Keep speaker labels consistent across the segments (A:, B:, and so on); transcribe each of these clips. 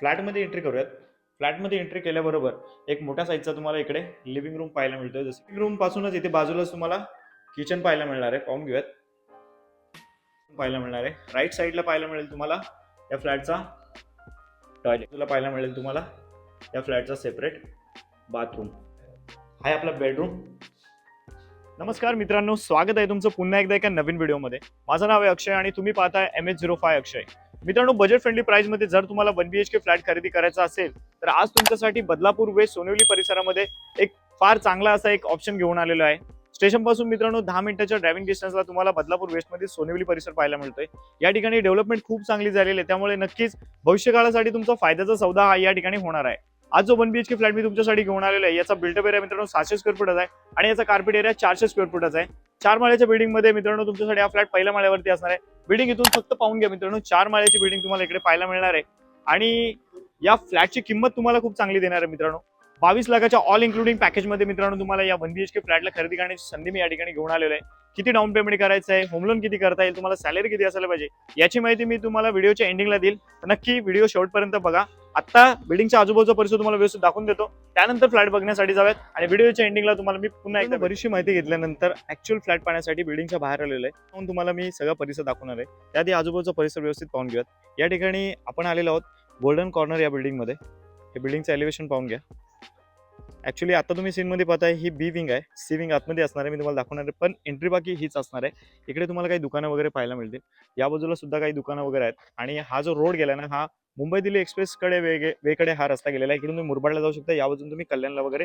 A: फ्लॅटमध्ये एंट्री करूयात. फ्लॅटमध्ये एंट्री केल्याबरोबर एक मोठ्या साईजचा तुम्हाला इकडे लिव्हिंग रूम पाहायला मिळतोय. जसं लिव्हिंग रूम पासूनच इथे बाजूलाच तुम्हाला किचन पाहायला मिळणार आहे. पाहून घेऊयात. पाहायला मिळणार आहे. राईट साईडला पाहायला मिळेल तुम्हाला या फ्लॅटचा टॉयलेट. तुला पाहायला मिळेल तुम्हाला या फ्लॅटचा सेपरेट बाथरूम. हा आहे आपला बेडरूम. नमस्कार मित्रांनो, स्वागत आहे तुमचं पुन्हा एकदा एका नवीन व्हिडिओमध्ये. माझं नाव आहे अक्षय आणि तुम्ही पाहताय MH05 अक्षय. मित्रांनो, बजेट फ्रेंडली प्राइस मध्ये जर तुम्हाला 1 BHK फ्लॅट खरेदी करायचा असेल तर आज तुमच्यासाठी बदलापूर वेस्ट सोनिवली परिसरामध्ये एक फार चांगला असा एक ऑप्शन घेऊन आलेलो आहे. स्टेशन पासून मित्रांनो 10 मिनिटाच्या ड्रायव्हिंग डिस्टन्सला तुम्हाला बदलापूर वेस्ट मध्ये सोनिवली परिसर पाहायला मिळतोय. या ठिकाणी डेव्हलपमेंट खूप चांगली झालेली आहे, त्यामुळे नक्कीच भविष्यकाळासाठी तुमचा फायद्याचा सौदा हा या ठिकाणी होणार आहे. आज जो 1 BHK फ्लॅट मी तुमच्यासाठी घेऊन आलेला आहे याचा बिल्टअप एरिया मित्रांनो 700 स्क्वेअर फुटाचा आहे आणि याचा कार्पेट एरिया 400 स्क्वेअर फुटाचा आहे. 4 माळ्याच्या बिल्डिंग मध्ये मित्रांनो तुमच्यासाठी हा फ्लॅट पहिल्या माळ्यावरती असणार आहे. बिल्डिंग इथून फक्त पाहून घ्या मित्रांनो, 4 माळ्याची बिल्डिंग तुम्हाला इकडे पाहायला मिळणार आहे आणि या फ्लॅटची किंमत तुम्हाला खूप चांगली देणार आहे मित्रांनो. 22 लाखाच्या ऑल इन्क्लुडिंग पॅकेज मध्ये मित्रांनो तुम्हाला या 1 BHK फ्लॅटला खरेदी करण्याची संधी मी या ठिकाणी घेऊन आलेलो आहे. किती डाऊन पेमेंट करायचं आहे, होम लोन किती करता येईल, तुम्हाला सॅलरी किती असायला पाहिजे याची माहिती मी तुम्हाला व्हिडिओच्या एंडिंगला देईल. तर नक्की व्हिडिओ शेवटपर्यंत बघा. आता बिल्डिंगच्या आजूबाजूचा परिसर तुम्हाला व्यवस्थित दाखवून देतो, त्यानंतर फ्लॅट बघण्यासाठी जाऊयात आणि व्हिडिओच्या एंडिंगला तुम्हाला मी पुन्हा एकदा बरीचशी माहिती घेतल्यानंतर ऍक्च्युअल फ्लॅट पाहण्यासाठी बिल्डिंगच्या बाहेर आलेलो आहे. म्हणून तुम्हाला मी सगळा परिसर दाखवणार आहे. त्याआधी आजूबाजूचा परिसर व्यवस्थित पाहून घेऊयात. या ठिकाणी आपण आलेलो आहोत गोल्डन कॉर्नर या बिल्डिंगमध्ये. हे बिल्डिंगचं एलिव्हेशन पाहून घ्या. ऍक्च्युली आता तुम्ही सीन मध्ये पाहताय ही बी विंग आहे, सी विंग आतमध्ये असणार आहे. मी तुम्हाला दाखवणार आहे, पण एंट्री बाकी हीच असणार आहे. इकडे तुम्हाला काही दुकानं वगैरे पाहायला मिळतील. या बाजूला सुद्धा काही दुकानं वगैरे आहेत आणि हा जो रोड गेला ना, हा मुंबई दिल्ली एक्सप्रेस कडे वेकडे हा रस्ता गेलेला आहे. इकडून तुम्ही मुरबाडला जाऊ शकता, या बाजून तुम्ही कल्याणला वगैरे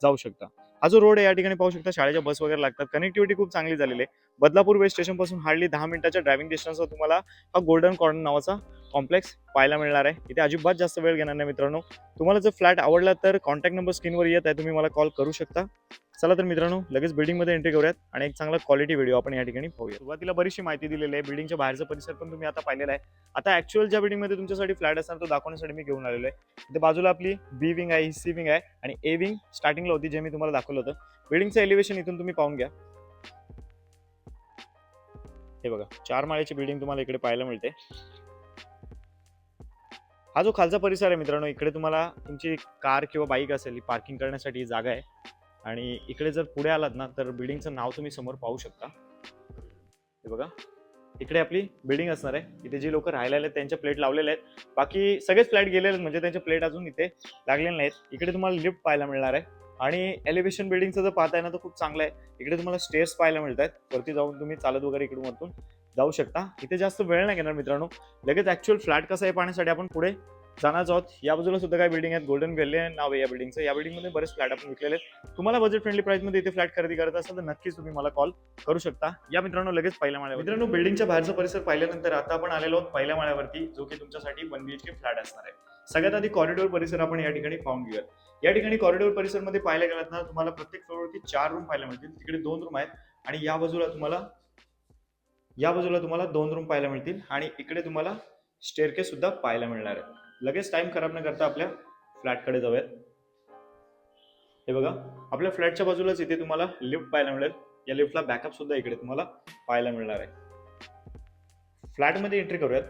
A: जाऊ शकता. हा जो रोड आहे या ठिकाणी पाहू शकता शाळेच्या बस वगैरे लागतात. कनेक्टिव्हिटी खूप चांगली झालेली आहे. बदलापूर वेस्ट स्टेशन पासून हार्डली 10 मिनिटाच्या ड्रायव्हिंग डिस्टन्सवर तुम्हाला हा गोल्डन कॉर्नर नावाचा कॉम्प्लेक्स पाहायला मिळणार आहे. इथे अजिबात जास्त वेळ घेणार नाही मित्रांनो. तुम्हाला जर फ्लॅट आवडला तर कॉन्टॅक्ट नंबर स्क्रीनवर येत आहे, तुम्ही मला कॉल करू शकता. चला तर मित्रांनो, लगेच बिल्डिंगमध्ये एंट्री करूयात आणि एक चांगला क्वालिटी व्हिडिओ आपण या ठिकाणी पाहूया. सुरुवातीला बरीचशी माहिती दिलेली आहे. बिल्डिंगच्या बाहेरचा परिसर पण तुम्ही आता पाहिलेला आहे. आता ऍक्च्युअल ज्या बिल्डिंगमध्ये तुमच्यासाठी फ्लॅट असणार तो दाखवण्यासाठी मी घेऊन आलेलो आहे. इथे बाजूला आपली बी विंग आहे, ही सी विंग आहे आणि ए विंग स्टार्टिंगला होती जे मी तुम्हाला दाखवलं होतं. बिल्डिंगचं एलिव्हेशन इथून तुम्ही पाहून घ्या. हे बघा, 4 माळ्याची बिल्डिंग तुम्हाला इकडे पाहायला मिळते. हा जो खालचा परिसर आहे मित्रांनो, इकडे तुम्हाला तुमची कार किंवा बाईक असेल ही पार्किंग करण्यासाठी जागा आहे. आणि इकडे जर पुढे आलात ना तर बिल्डिंगचं नाव तुम्ही समोर पाहू शकता. हे बघा, इकडे आपली बिल्डिंग असणार आहे. इथे जे लोक राहायला आहेत त्यांच्या प्लेट लावलेले आहेत. बाकी सगळेच फ्लॅट गेलेले आहेत, म्हणजे त्यांचे प्लेट अजून इथे लागलेले नाहीत. इकडे तुम्हाला लिफ्ट पाहायला मिळणार आहे आणि एलिव्हेशन बिल्डिंगचं जर पाहताय ना तर खूप चांगलं आहे. इकडे तुम्हाला स्टेअर्स पाहायला मिळत आहेत. वरती जाऊन तुम्ही चालत वगैरे इकडून वरतून जाऊ शकता. इथे जास्त वेळ नाही घेणार मित्रांनो. लगेच ऍक्च्युअल फ्लॅट कसं आहे पाहण्यासाठी आपण पुढे जाणार आहोत. या बाजूला सुद्धा काही बिल्डिंग आहेत. गोल्डन व्हॅली नाव आहे या बिल्डिंगचं. या बिल्डिंगमध्ये बरेच फ्लॅट आपण विकलेले आहेत. तुम्हाला बजेट फ्रेंडली प्राइसमध्ये इथे फ्लॅट खरेदी करायचा असेल तर नक्कीच तुम्ही मला कॉल करू शकता. या मित्रांनो, लगेच पहिल्या माळ्यावर. मित्रांनो, बिल्डिंगच्या बाहेरचा परिसर पाहिल्यानंतर आता आपण आलेलो आहोत पहिल्या माळ्यावरती, जो की तुमच्यासाठी 1 BHK फ्लॅट असणार आहे. सगळ्यात आधी कॉरिडोर परिसर आपण या ठिकाणी पाहून घेऊयात. या ठिकाणी कॉरिडोर परिसरमध्ये पाहायला गेलात ना तुम्हाला प्रत्येक फ्लोअरवरती 4 रूम पाहायला मिळतील. तिकडे 2 रूम आहेत आणि या बाजूला तुम्हाला 2 रूम पाहायला मिळतील आणि इकडे तुम्हाला स्टेअरकेस सुद्धा पाहायला मिळणार आहे. लगेच टाइम खराब न करता आपल्या फ्लॅटकडे जाऊयात. हे बघा, आपल्या फ्लॅटच्या बाजूलाच इथे तुम्हाला लिफ्ट पाहायला मिळेल. या लिफ्टला बॅकअप सुद्धा इकडे तुम्हाला पाहायला मिळणार आहे. फ्लॅटमध्ये एंट्री करूयात.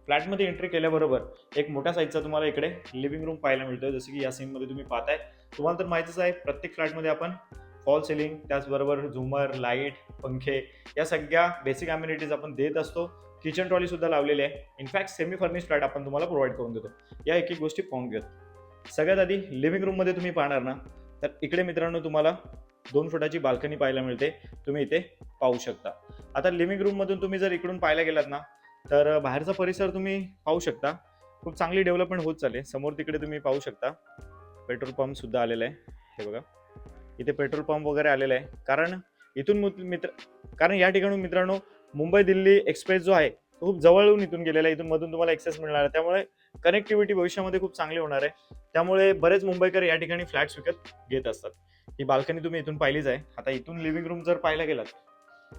A: फ्लॅटमध्ये एंट्री केल्याबरोबर एक मोठ्या साईजचा तुम्हाला इकडे लिव्हिंग रूम पाहायला मिळतोय. जसं की या सीनमध्ये तुम्ही पाहताय. तुम्हाला तर माहितीच आहे, प्रत्येक फ्लॅटमध्ये आपण फॉल सिलिंग, त्याचबरोबर झुमर, लाईट, पंखे या सगळ्या बेसिक अम्युनिटीज आपण देत असतो. किचन ट्रॉली सुद्धा लावलेली आहे. इनफॅक्ट सेमी फर्निश फ्लॅट आपण तुम्हाला प्रोव्हाइड करून देतो. या एक एक गोष्टी पाहून घेत. सगळ्यात आधी लिव्हिंग रूम मध्ये तुम्ही पाहणार ना तर इकडे मित्रांनो तुम्हाला 2 फुटाची बाल्कनी पाहायला मिळते. तुम्ही इथे पाहू शकता. आता लिव्हिंग रूम मधून तुम्ही जर इकडून पाहायला गेलात ना तर बाहेरचा परिसर तुम्ही पाहू शकता. खूप चांगली डेव्हलपमेंट होत चालली. समोर तिकडे तुम्ही पाहू शकता पेट्रोल पंप सुद्धा आलेला आहे. हे बघा, इथे पेट्रोल पंप वगैरे आलेला आहे. कारण या ठिकाणी मित्रांनो मुंबई दिल्ली एक्सप्रेस जो आहे तो खूप जवळून इथून गेलेला आहे. इथून मधून तुम्हाला एक्सेस मिळणार आहे. त्यामुळे कनेक्टिव्हिटी भविष्यामध्ये खूप चांगली होणार आहे. त्यामुळे बरेच मुंबईकर या ठिकाणी फ्लॅट्स विकत घेत असतात. ही बाल्कनी तुम्ही इथून पाहिलीच आहे. आता इथून लिव्हिंग रूम जर पाहायला गेलात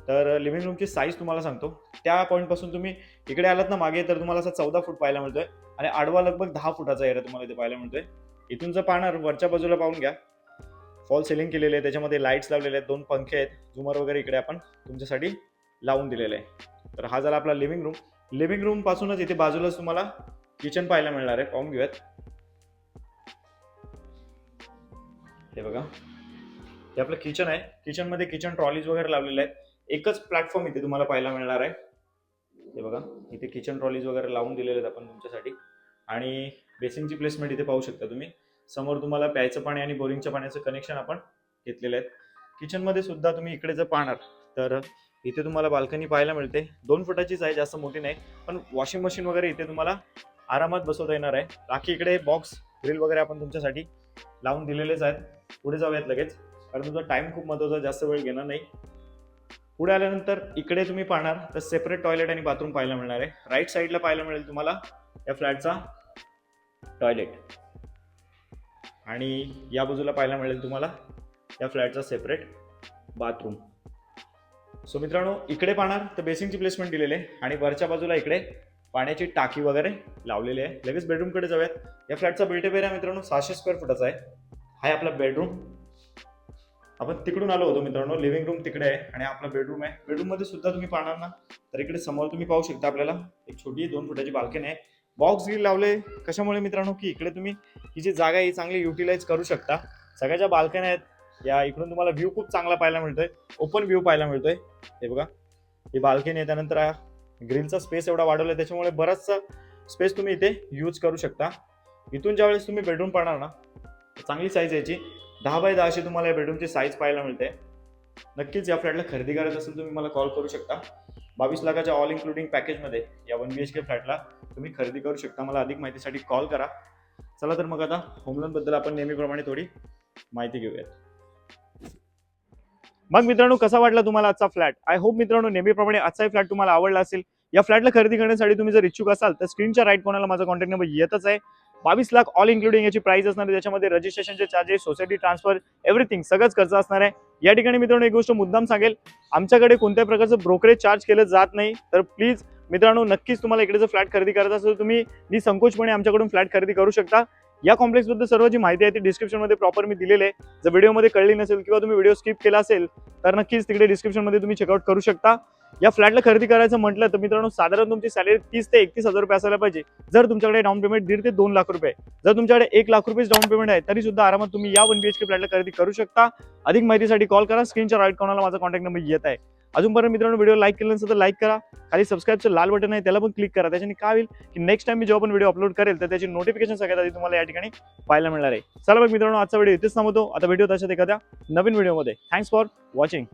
A: तर लिव्हिंग रूमची साईज तुम्हाला सांगतो. त्या पॉईंट पासून तुम्ही इकडे आलात ना मागे तर तुम्हाला असा 14 फूट पाहायला मिळतोय आणि आडवा लगभग 10 फुटाचा एरिया तुम्हाला इथे पाहायला मिळतोय. इथून जर पाहणार वरच्या बाजूला पाहून घ्या, फॉल सिलिंग केलेले आहे. त्याच्यामध्ये लाईट्स लावलेले आहेत. 2 पंखे आहेत. झुमर वगैरे इकडे आपण तुमच्यासाठी लावून दिलेले आहे. तर हा झाला आपला लिव्हिंग रूम. लिव्हिंग रूम पासूनच इथे बाजूलाच तुम्हाला किचन पाहायला मिळणार आहे. पाहून घेऊयात. हे बघा, हे आपलं किचन आहे. किचनमध्ये किचन ट्रॉलीज वगैरे लावलेले आहेत. एकच प्लॅटफॉर्म इथे तुम्हाला पाहायला मिळणार आहे. हे बघा, इथे किचन ट्रॉलीज वगैरे लावून दिलेले आहेत आपण तुमच्यासाठी. आणि बेसिनची प्लेसमेंट इथे पाहू शकता तुम्ही. समोर तुम्हाला प्यायचं पाणी आणि बोरिंगच्या पाण्याचं कनेक्शन आपण घेतलेलं आहे. किचनमध्ये सुद्धा तुम्ही इकडे जर पाहणार तर इथे तुम्हाला बाल्कनी पाहायला मिळते. 2 फुटाचीच आहे, जास्त मोठी नाही. पण वॉशिंग मशीन वगैरे इथे तुम्हाला आरामात बसवता येणार आहे. बाकी इकडे बॉक्स ग्रिल वगैरे आपण तुमच्यासाठी लावून दिलेलेच आहेत. पुढे जाऊयात लगेच, कारण तुमचा टाइम खूप महत्त्वाचा, जास्त वेळ घेणार नाही. पुढे आल्यानंतर इकडे तुम्ही पाहणार तर सेपरेट टॉयलेट आणि बाथरूम पाहायला मिळणार आहे. राईट साईडला पाहायला मिळेल तुम्हाला या फ्लॅटचा टॉयलेट, आणि या बाजूला पाहायला मिळेल तुम्हाला या फ्लॅटचा सेपरेट बाथरूम. सो मित्रांनो, इकडे पाहणार तर बेसिनची प्लेसमेंट दिलेली आहे आणि वरच्या बाजूला इकडे पाण्याची टाकी वगैरे लावलेली आहे. लगेच बेडरूमकडे जाऊयात. या फ्लॅटचा बिल्ट एरिया मित्रांनो 600 स्क्वेअर फुटाचा आहे. हा आहे आपला बेडरूम. आपण तिकडून आलो होतो मित्रांनो, लिव्हिंग रूम तिकडे आहे आणि आपला बेडरूम आहे. बेडरूम मध्ये सुद्धा तुम्ही पाहणार ना तर इकडे समोर तुम्ही पाहू शकता आपल्याला एक छोटी 2 फुटाची बाल्कनी आहे. बॉक्स ग्रिल लावले कशामुळे मित्रांनो, की इकडे तुम्ही ही जी जागा आहे ही चांगली युटिलाइज करू शकता. सगळ्या ज्या बाल्कनी आहेत या इकडून तुम्हाला व्ह्यू खूप चांगला पाहायला मिळतोय, ओपन व्ह्यू पाहायला मिळतोय. हे बघा, ही बाल्कनी आहे. त्यानंतर ग्रिलचा स्पेस एवढा वाढवलाय त्याच्यामुळे बराचसा स्पेस तुम्ही इथे यूज करू शकता. इथून ज्यावेळेस तुम्ही बेडरूम पाहणार ना, चांगली साईज याची 10x10 अशी तुम्हाला या बेडरूमची साईज पाहायला मिळते. नक्कीच या फ्लॅटला खरेदी करायचं असेल तुम्ही मला कॉल करू शकता. 22 लाखाच्या ऑल इन्क्लुडिंग पॅकेजमध्ये या 1 BHK फ्लॅटला तुम्ही खरेदी करू शकता. मला अधिक माहितीसाठी कॉल करा. चला तर मग आता होम लोन बद्दल आपण नेहमीप्रमाणे थोडी माहिती घेऊयात. मग मित्रांनो, कसा वाटला तुम्हाला आजचा फ्लॅट? आय होप मित्रांनो नेहमीप्रमाणे आजचा फ्लॅट तुम्हाला आवडला असेल. या फ्लॅटला खरेदी करण्यासाठी तुम्ही जर इच्छुक असाल तर स्क्रीनच्या राईट कोणाला माझा कॉन्टॅक्ट नंबर येतच आहे. 22 लाख ऑल इन्क्लुडिंग याची प्राइस असणार आहे. त्याच्यामध्ये रजिस्ट्रेशनचे चार्जेस, सोसायटी ट्रान्सफर, एव्हरीथिंग सगळंच खर्च असणार आहे. या ठिकाणी मित्रांनो एक गोष्ट मुद्दाम सांगेल, आमच्याकडे कोणत्याही प्रकारचं ब्रोकरेज चार्ज केलं जात नाही. तर प्लीज मित्रांनो, नक्कीच तुम्हाला इकडे जर फ्लॅट खरेदी करायचा असेल तुम्ही निसंकोचपणे आमच्याकडून फ्लॅट खरेदी करू शकता. या कॉम्प्लेक्स बद्दल सर्व जी माहिती आहे ती डिस्क्रिप्शनमध्ये प्रॉपर मी दिलेली आहे. जर व्हिडिओमध्ये कळली नसेल किंवा तुम्ही व्हिडिओ स्किप केला असेल तर नक्कीच तिकडे डिस्क्रिप्शनमध्ये तुम्ही चेकआउट करू शकता. या फ्लॅटला खरेदी करायचं म्हटलं तर मित्रांनो साधारण तुमची सॅलरी 30 ते 31 हजार रुपये असायला पाहिजे. जर तुमच्याकडे डाऊन पेमेंट 1.5 ते 2 लाख रुपये, जर तुमच्याकडे 1 लाख रुपये डाऊन पेमेंट आहे तरी सुद्धा आरामात तुम्ही या 1 BHK फ्लॅटला खरेदी करू शकता. अधिक माहितीसाठी कॉल करा. स्क्रीनच्या राईट कॉर्नरला माझा कॉन्टॅक्ट नंबर येत आहे. अजूनपर्यंत मित्रांनो व्हिडिओ लाईक केला नसेल तर लाईक करा. खाली सबस्क्राईबचं लाल बटन आहे त्याला पण क्लिक करा. त्याच्याने काय होईल की नेक्स्ट टाइम मी जेव्हा पण व्हिडिओ अपलोड करेल तर त्याची नोटिफिकेशन सगळ्यात आधी तुम्हाला या ठिकाणी पाहायला मिळणार आहे. चला मग मित्रांनो, आजचा व्हिडिओ इथेच थांबवतो. आता व्हिडिओ तशाच एखाद्या नवीन व्हिडिओमध्ये. Thanks for watching.